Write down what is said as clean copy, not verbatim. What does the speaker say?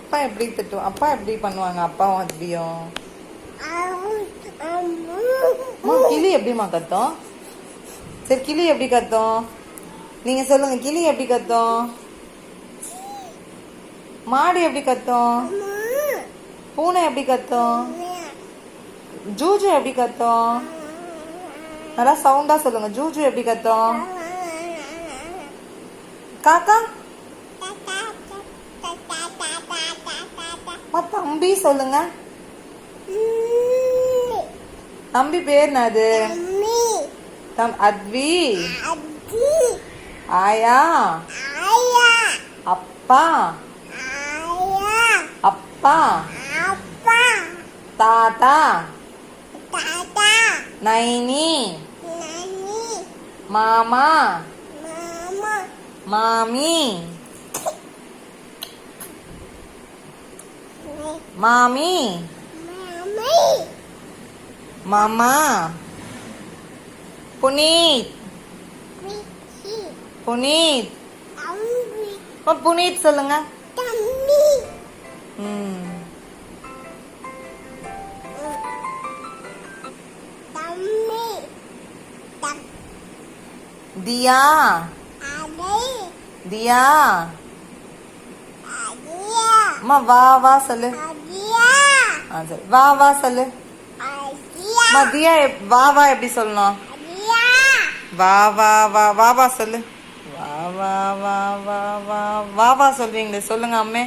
அப்பா எப்படி திட்டுவோம்? அப்பா எப்படி பண்ணுவாங்க? அப்பாவும் அத்வியும் கிளி எப்படிமா கத்தும்? சரி, கிளி எப்படி கத்தும்? நீங்க சொல்லுங்க, கிளி எப்படி கத்தும்? மாடு எப்படி கத்தும்? பூனை எப்படி கத்தும்? ஜூஜு எப்படி கத்தும்? நல்லா சவுண்டா சொல்லுங்க. ஜூஜு எப்படி கத்தும்? காக்கா தம்பி சொல்லுங்க. தம்பி பேர் என்னது? அத்வி. ஆயா. அப்பா. அப்பா. தாத்தா. நைனி. மாமா. மாமி. மாமி. மாமா. புனீத். புனீத். புனீத் சொல்லுங்க. தியா. தியா. அம்மா வா வா சொல்லு. சரி, வா வா சொல்லு. தியா வா வா எப்படி சொல்லணும்? வா வா வா வா வா சொல்லு. வா வா வா வா வா வா வா சொல்றீங்களே, சொல்லுங்க அம்மே.